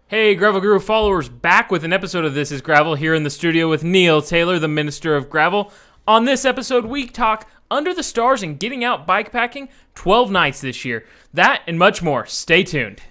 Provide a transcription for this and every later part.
Hey, Gravel Guru followers, back with an episode of This is Gravel here in the studio with Neil Taylor, the Minister of Gravel. On this episode, we talk under the stars and getting out bikepacking 12 nights this year. That and much more. Stay tuned.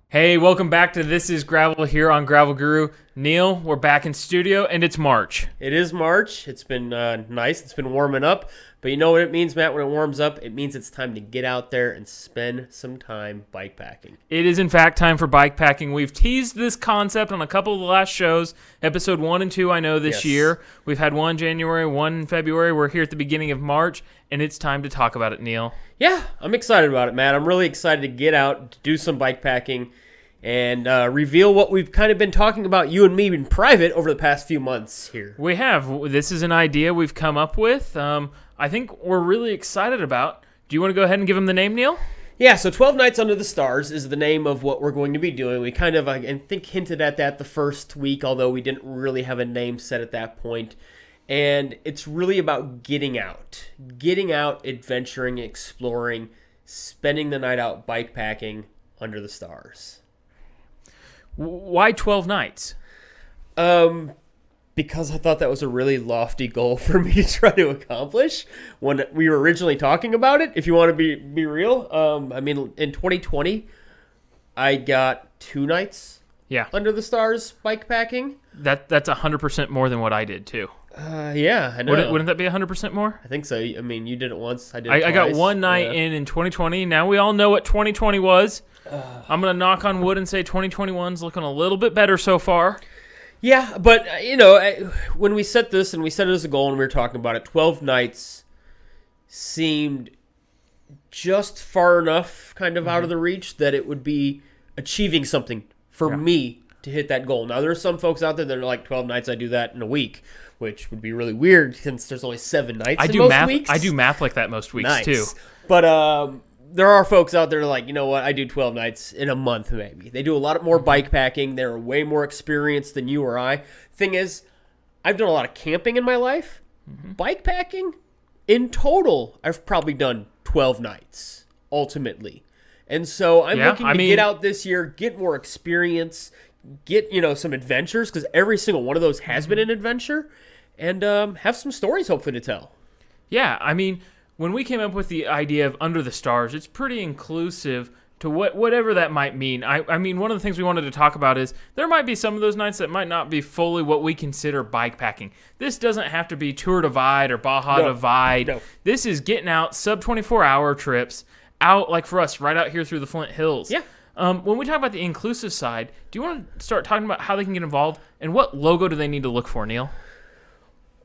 Hey, welcome back to This is Gravel here on Gravel Guru. Neil, we're back in studio, and it's March. It is March. It's been nice. It's been warming up. But you know what it means, Matt, when it warms up? It means it's time to get out there and spend some time bikepacking. It is, in fact, time for bikepacking. We've teased this concept on a couple of the last shows, episode 1 and 2, I know, this year. We've had one in January, one in February. We're here at the beginning of March, and it's time to talk about it, Neil. Yeah, I'm excited about it, Matt. I'm really excited to get out, to do some bikepacking, and reveal what we've kind of been talking about, you and me, in private over the past few months here. We have. This is an idea we've come up with. I think we're really excited about. Do you want to go ahead and give them the name, Neil? Yeah, so 12 Nights Under the Stars is the name of what we're going to be doing. We kind of, I think, hinted at that the first week, although we didn't really have a name set at that point. And it's really about getting out, adventuring, exploring, spending the night out bikepacking under the stars. Why 12 nights? Because I thought that was a really lofty goal for me to try to accomplish when we were originally talking about it, if you want to be real. I mean, in 2020, I got 2 nights under the stars bikepacking. That's 100% more than what I did, too. Yeah, I know. Wouldn't that be 100% more? I think so. I mean, you did it once. I did it twice. I got one night in 2020. Now we all know what 2020 was. I'm going to knock on wood and say 2021's looking a little bit better so far. Yeah, but, you know, when we set this and we set it as a goal and we were talking about it, 12 nights seemed just far enough kind of out of the reach that it would be achieving something for me to hit that goal. Now, there are some folks out there that are like, 12 nights, I do that in a week, which would be really weird since there's only 7 nights in most weeks. I do math like that most weeks, too. But there are folks out there that are like, you know what, I do 12 nights in a month maybe. They do a lot more bikepacking. They're way more experienced than you or I. Thing is, I've done a lot of camping in my life. Bikepacking, in total, I've probably done 12 nights, ultimately. And so I'm looking to get out this year, get more experience, get, some adventures, because every single one of those has been an adventure, and have some stories hopefully to tell. Yeah, I mean, when we came up with the idea of Under the Stars, it's pretty inclusive to whatever that might mean. I mean, one of the things we wanted to talk about is there might be some of those nights that might not be fully what we consider bikepacking. This doesn't have to be Tour Divide or Baja Divide. No. This is getting out sub 24-hour trips out, like for us, right out here through the Flint Hills. Yeah. When we talk about the inclusive side, do you want to start talking about how they can get involved and what logo do they need to look for, Neil?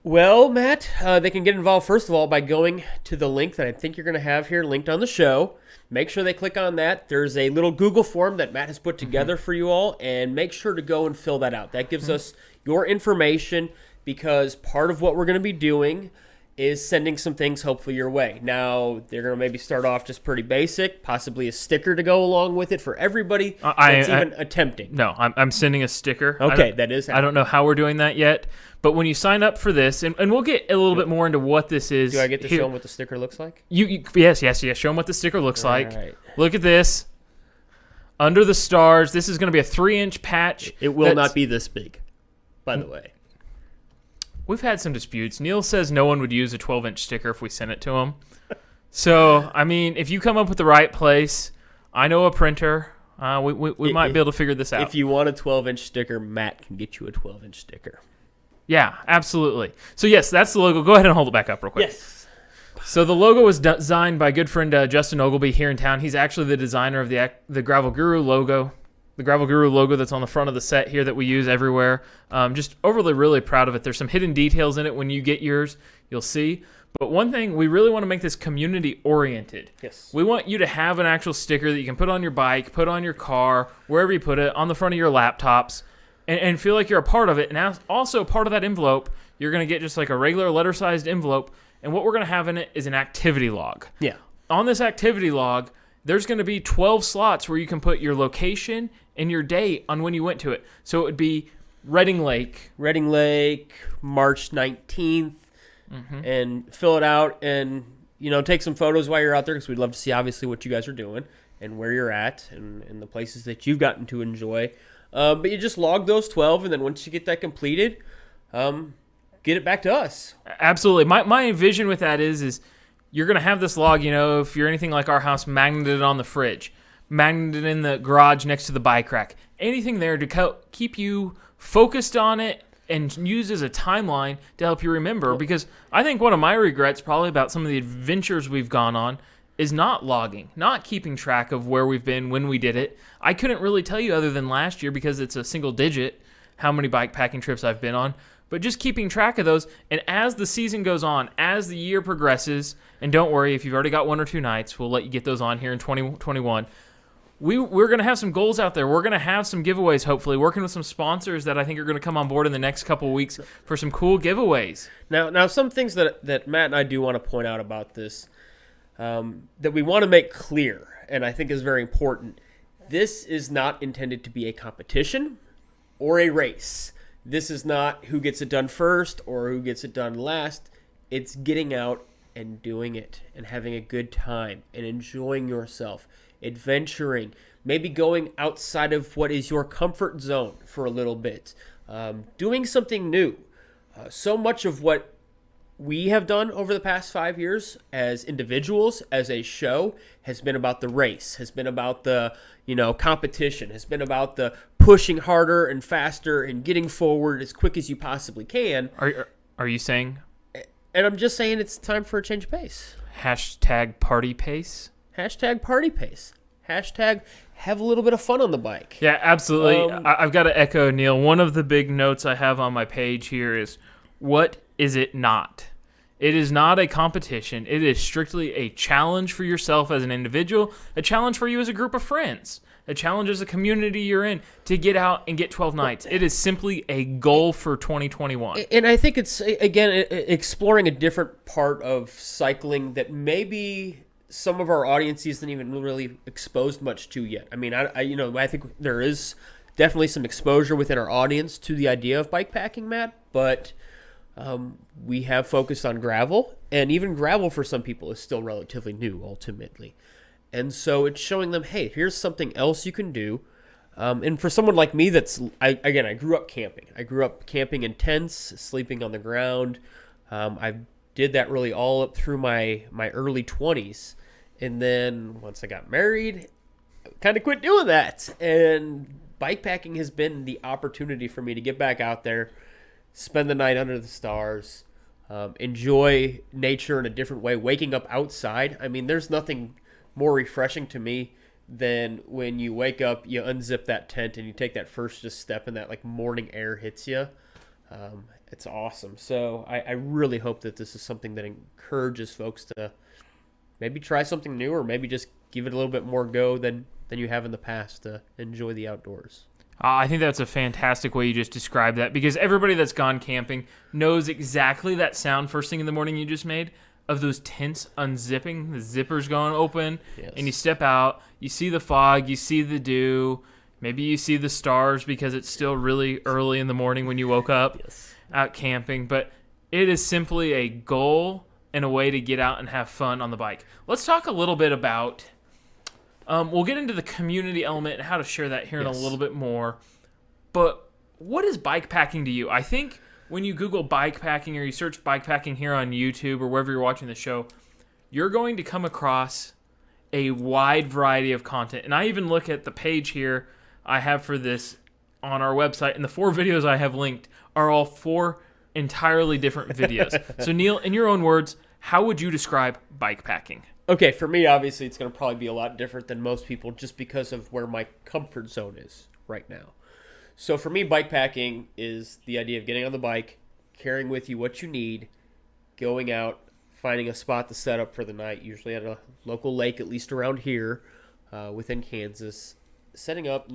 Well, Matt, they can get involved, first of all, by going to the link that I think you're going to have here linked on the show. Make sure they click on that. There's a little Google form that Matt has put together for you all, and make sure to go and fill that out. That gives us your information, because part of what we're going to be doing is sending some things hopefully your way. Now, they're going to maybe start off just pretty basic, possibly a sticker to go along with it for everybody that's even attempting. No, I'm sending a sticker. Okay, that is happening. I don't know how we're doing that yet, but when you sign up for this, and we'll get a little bit more into what this is. Do I get to show them what the sticker looks like? Yes. Show them what the sticker looks like. Right. Look at this. Under the stars. This is going to be a 3-inch patch. It will not be this big, by the way. We've had some disputes. Neil says no one would use a 12-inch sticker if we sent it to him. So, I mean, if you come up with the right place, I know a printer. We might be able to figure this out. If you want a 12-inch sticker, Matt can get you a 12-inch sticker. Yeah, absolutely. So, yes, that's the logo. Go ahead and hold it back up real quick. Yes. So the logo was designed by good friend Justin Ogilby here in town. He's actually the designer of the Gravel Guru logo. The Gravel Guru logo that's on the front of the set here that we use everywhere. Just overly really proud of it. There's some hidden details in it. When you get yours, you'll see. But one thing, we really want to make this community-oriented. Yes. We want you to have an actual sticker that you can put on your bike, put on your car, wherever you put it, on the front of your laptops, and feel like you're a part of it. And also part of that envelope, you're going to get just like a regular letter-sized envelope, and what we're going to have in it is an activity log. Yeah. On this activity log, there's going to be 12 slots where you can put your location and your date on when you went to it. So it would be Reading Lake, March 19th, and fill it out and, take some photos while you're out there, because we'd love to see, obviously, what you guys are doing and where you're at and the places that you've gotten to enjoy. But you just log those 12, and then once you get that completed, get it back to us. Absolutely. My vision with that is you're going to have this log, if you're anything like our house, magneted on the fridge, magneted in the garage next to the bike rack, anything there to keep you focused on it and use as a timeline to help you remember. Because I think one of my regrets probably about some of the adventures we've gone on is not logging, not keeping track of where we've been, when we did it. I couldn't really tell you other than last year, because it's a single digit, how many bike packing trips I've been on. But just keeping track of those, and as the season goes on, as the year progresses, and don't worry, if you've already got 1 or 2 nights, we'll let you get those on here in 2021. We're going to have some goals out there. We're going to have some giveaways, hopefully, working with some sponsors that I think are going to come on board in the next couple of weeks for some cool giveaways. Now some things that Matt and I do want to point out about this, that we want to make clear, and I think is very important. This is not intended to be a competition or a race. This is not who gets it done first or who gets it done last. It's getting out and doing it and having a good time and enjoying yourself, adventuring, maybe going outside of what is your comfort zone for a little bit, doing something new. So much of what we have done over the past 5 years as individuals, as a show, has been about the race, has been about the competition, has been about the pushing harder and faster and getting forward as quick as you possibly can. Are you saying? And I'm just saying it's time for a change of pace. Hashtag party pace? Hashtag party pace. Hashtag have a little bit of fun on the bike. Yeah, absolutely. I've got to echo Neil. One of the big notes I have on my page here is, what is it not? It is not a competition. It is strictly a challenge for yourself as an individual, a challenge for you as a group of friends, a challenge as a community you're in to get out and get 12 nights. It is simply a goal for 2021. And I think it's, again, exploring a different part of cycling that maybe some of our audience isn't even really exposed much to yet. I mean, I think there is definitely some exposure within our audience to the idea of bike packing, Matt, but we have focused on gravel, and even gravel for some people is still relatively new ultimately. And so it's showing them, hey, here's something else you can do. And for someone like me I grew up camping. I grew up camping in tents, sleeping on the ground. I did that really all up through my early 20s. And then once I got married, I kind of quit doing that. And bikepacking has been the opportunity for me to get back out there, spend the night under the stars, enjoy nature in a different way, waking up outside. I mean, there's nothing more refreshing to me than when you wake up, you unzip that tent, and you take that first just step, and that like morning air hits you. It's awesome. So I really hope that this is something that encourages folks to maybe try something new, or maybe just give it a little bit more go than you have in the past to enjoy the outdoors. I think that's a fantastic way you just described that, because everybody that's gone camping knows exactly that sound first thing in the morning you just made of those tents unzipping, the zippers going open, yes. And you step out, you see the fog, you see the dew, maybe you see the stars because it's still really early in the morning when you woke up out camping, but it is simply a goal and a way to get out and have fun on the bike. Let's talk a little bit about... we'll get into the community element and how to share that here in a little bit more. But what is bikepacking to you? I think when you Google bikepacking or you search bikepacking here on YouTube or wherever you're watching the show, you're going to come across a wide variety of content. And I even look at the page here I have for this on our website, and the 4 videos I have linked are all 4 entirely different videos. So Neil, in your own words, how would you describe bikepacking? Okay, for me, obviously, it's going to probably be a lot different than most people just because of where my comfort zone is right now. So for me, bikepacking is the idea of getting on the bike, carrying with you what you need, going out, finding a spot to set up for the night, usually at a local lake, at least around here within Kansas, setting up,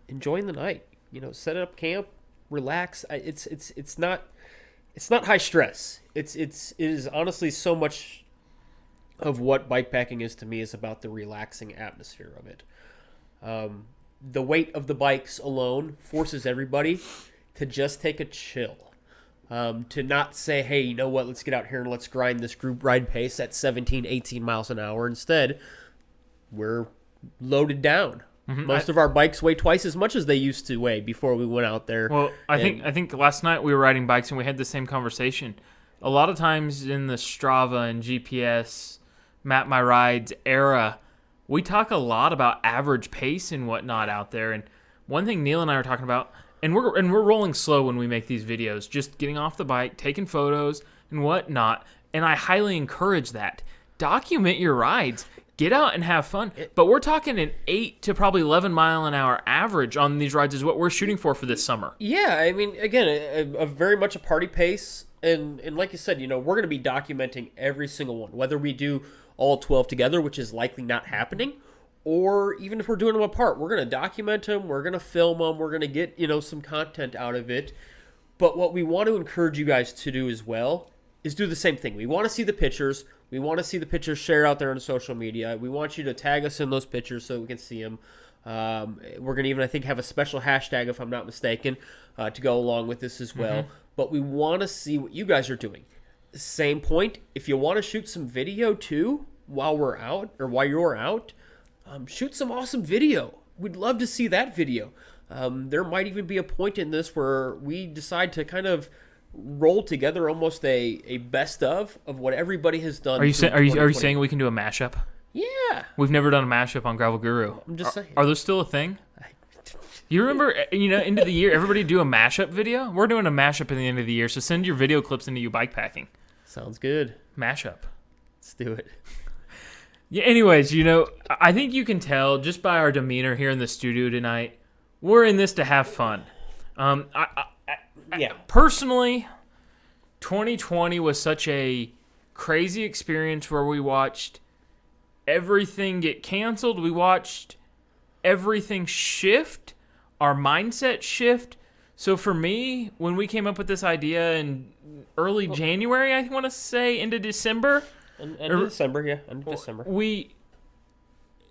enjoying the night. Set up camp, relax. It's not high stress. It is honestly so much of what bikepacking is to me is about the relaxing atmosphere of it. The weight of the bikes alone forces everybody to just take a chill. To not say, hey, you know what, let's get out here and let's grind this group ride pace at 17, 18 miles an hour. Instead, we're loaded down. Most of our bikes weigh twice as much as they used to weigh before we went out there. Well, I think last night we were riding bikes and we had the same conversation. A lot of times in the Strava and GPS Map My Rides era, we talk a lot about average pace and whatnot out there. And one thing Neil and I were talking about, and we're rolling slow when we make these videos, just getting off the bike, taking photos and whatnot. And I highly encourage that. Document your rides. Get out and have fun. But we're talking an 8 to probably 11 mile an hour average on these rides is what we're shooting for this summer. Yeah, I mean, again, a very much a party pace. And like you said, we're going to be documenting every single one, whether we do all 12 together, which is likely not happening, or even if we're doing them apart, we're going to document them, we're going to film them, we're going to get, some content out of it. But what we want to encourage you guys to do as well is do the same thing. We want to see the pictures. We want to see the pictures shared out there on social media. We want you to tag us in those pictures so we can see them. We're going to even, I think, have a special hashtag, if I'm not mistaken, to go along with this as well. But we want to see what you guys are doing. Same point, if you want to shoot some video too while we're out or while you're out, shoot some awesome video. We'd love to see that video. There might even be a point in this where we decide to kind of roll together almost a best of what everybody has done. Are you saying we can do a mashup? Yeah. We've never done a mashup on Gravel Guru. I'm just saying. Are those still a thing? You remember, end of the year, everybody do a mashup video? We're doing a mashup at the end of the year, so send your video clips into you bikepacking. Sounds good. Mashup. Let's do it. Yeah. Anyways, I think you can tell just by our demeanor here in the studio tonight, we're in this to have fun. Personally, 2020 was such a crazy experience where we watched everything get canceled. We watched everything shift, our mindset shift. So for me, when we came up with this idea in early January, I want to say, into December. End of December.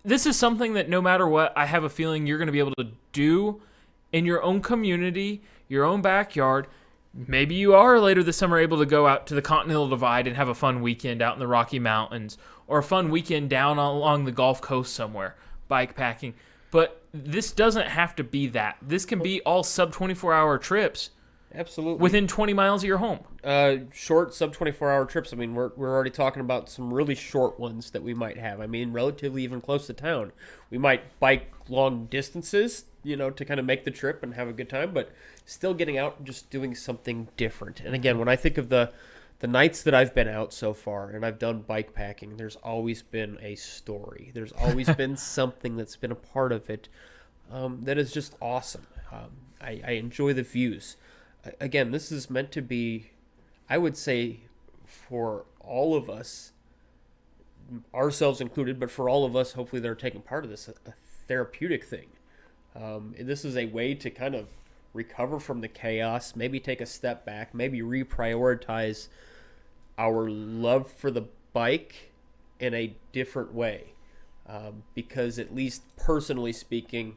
This is something that no matter what, I have a feeling you're going to be able to do in your own community, your own backyard. Maybe you are later this summer able to go out to the Continental Divide and have a fun weekend out in the Rocky Mountains, or a fun weekend down along the Gulf Coast somewhere, bikepacking. But this doesn't have to be that. This can be all sub 24-hour trips. Absolutely. Within 20 miles of your home. Short sub 24-hour trips. I mean, we're already talking about some really short ones that we might have. I mean, relatively even close to town. We might bike long distances, to kind of make the trip and have a good time, but still getting out and just doing something different. And again, when I think of the nights that I've been out so far and I've done bikepacking, there's always been a story. There's always been something that's been a part of it that is just awesome. I enjoy the views. Again, this is meant to be, I would say, for all of us, ourselves included, but for all of us, hopefully that are taking part of this, a therapeutic thing. This is a way to kind of recover from the chaos, maybe take a step back, maybe reprioritize our love for the bike in a different way. Because at least personally speaking,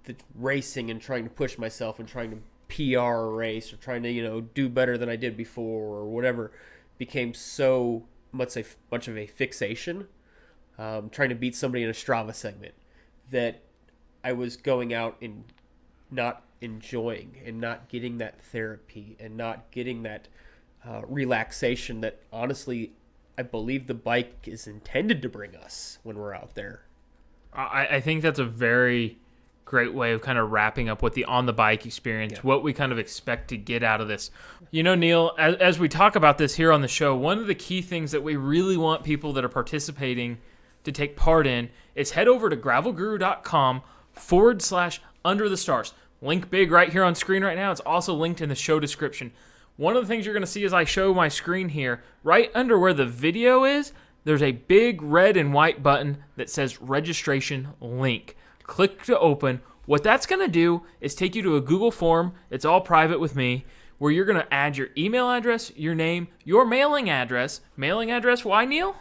the racing and trying to push myself and trying to PR a race or trying to, do better than I did before or whatever became so much of a fixation, trying to beat somebody in a Strava segment, that I was going out and not enjoying and not getting that therapy and not getting that relaxation that honestly I believe the bike is intended to bring us when we're out there. I think that's a very great way of kind of wrapping up with the on the bike experience, what we kind of expect to get out of this. Neil, as we talk about this here on the show, one of the key things that we really want people that are participating to take part in is head over to gravelguru.com/under the stars. Link big right here on screen right now. It's also linked in the show description. One of the things you're going to see as I show my screen here, right under where the video is, there's a big red and white button that says registration link. Click to open. What that's going to do is take you to a Google form. It's all private with me, where you're going to add your email address, your name, your mailing address. Mailing address, why, Neil?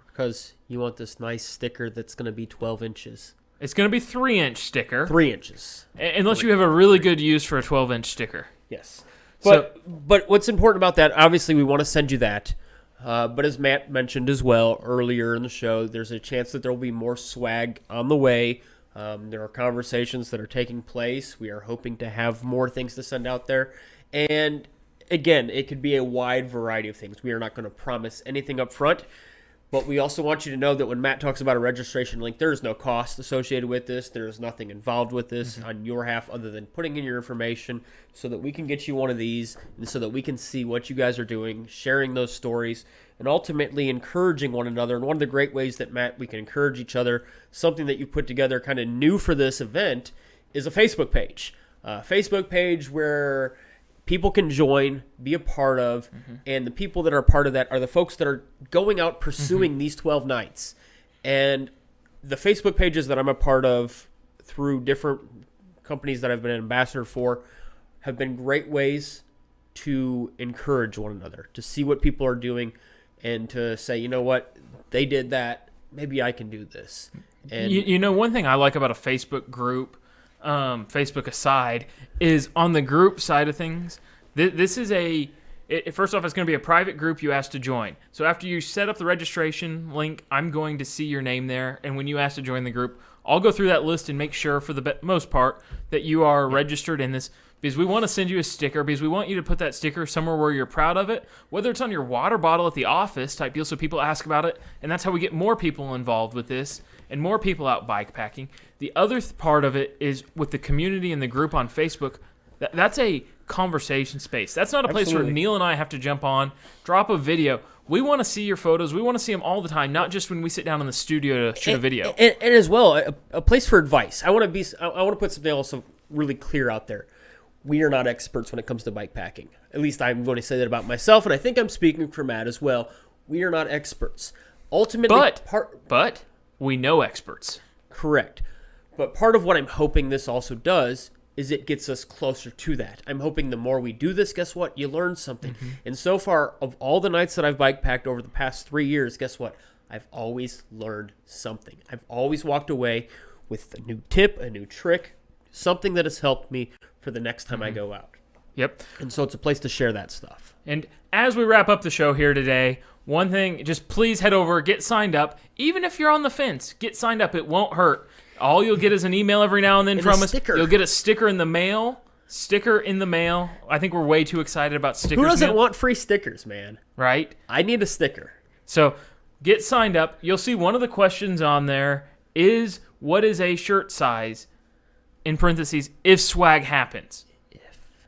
Because you want this nice sticker that's going to be 12 inches. It's going to be 3-inch sticker. 3 inches. Unless you have a really good use for a 12-inch sticker. Yes. But what's important about that, obviously we want to send you that. But as Matt mentioned as well earlier in the show, there's a chance that there will be more swag on the way. There are conversations that are taking place. We are hoping to have more things to send out there. And again, it could be a wide variety of things. We are not going to promise anything up front. But we also want you to know that when Matt talks about a registration link, there is no cost associated with this. There is nothing involved with this on your half other than putting in your information so that we can get you one of these and so that we can see what you guys are doing, sharing those stories, and ultimately encouraging one another. And one of the great ways that, Matt, we can encourage each other, something that you put together kind of new for this event, is a Facebook page. A Facebook page where people can join, be a part of, and the people that are a part of that are the folks that are going out pursuing these 12 nights. And the Facebook pages that I'm a part of through different companies that I've been an ambassador for have been great ways to encourage one another, to see what people are doing, and to say, you know what, they did that, maybe I can do this. And you know, one thing I like about a Facebook group, Facebook aside, is on the group side of things, this is first off, it's going to be a private group you ask to join. So after you set up the registration link, I'm going to see your name there. And when you ask to join the group, I'll go through that list and make sure for the most part that you are registered in this, because we want to send you a sticker, because we want you to put that sticker somewhere where you're proud of it, whether it's on your water bottle at the office type deal so people ask about it. And that's how we get more people involved with this and more people out bike packing. The other part of it is with the community and the group on Facebook. That's a conversation space. That's not a place where Neil and I have to jump on, drop a video. We want to see your photos. We want to see them all the time, not just when we sit down in the studio to shoot a video. And as well, a place for advice. I want to put something also really clear out there. We are not experts when it comes to bike packing. At least I'm going to say that about myself, and I think I'm speaking for Matt as well. We are not experts. Ultimately, but we know experts. Correct. But part of what I'm hoping this also does is it gets us closer to that. I'm hoping the more we do this, guess what? You learn something. And so far, of all the nights that I've bike packed over the past 3 years, guess what? I've always learned something. I've always walked away with a new tip, a new trick, something that has helped me for the next time I go out. Yep. And so it's a place to share that stuff. And as we wrap up the show here today, one thing, just please head over, get signed up. Even if you're on the fence, get signed up. It won't hurt. All you'll get is an email every now and then from us. You'll get a sticker in the mail. I think we're way too excited about stickers. Who doesn't want free stickers, man? Right? I need a sticker. So get signed up. You'll see one of the questions on there is, what is a shirt size? In parentheses, if swag happens.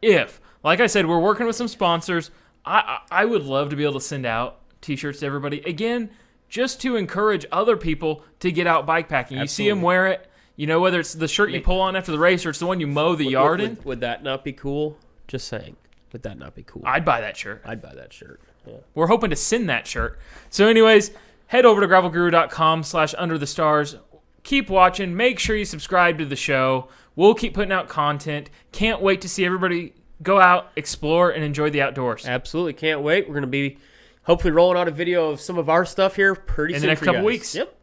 If. Like I said, we're working with some sponsors. I would love to be able to send out T-shirts to everybody. Again, just to encourage other people to get out bike packing. You see them wear it. You know, whether it's the shirt you pull on after the race or it's the one you mow the yard in. Would that not be cool? Just saying. Would that not be cool? I'd buy that shirt. Yeah. We're hoping to send that shirt. So anyways, head over to gravelguru.com/underthestars. Keep watching. Make sure you subscribe to the show. We'll keep putting out content. Can't wait to see everybody go out, explore, and enjoy the outdoors. Absolutely. Can't wait. We're going to be hopefully rolling out a video of some of our stuff here pretty soon in the next couple weeks. Yep.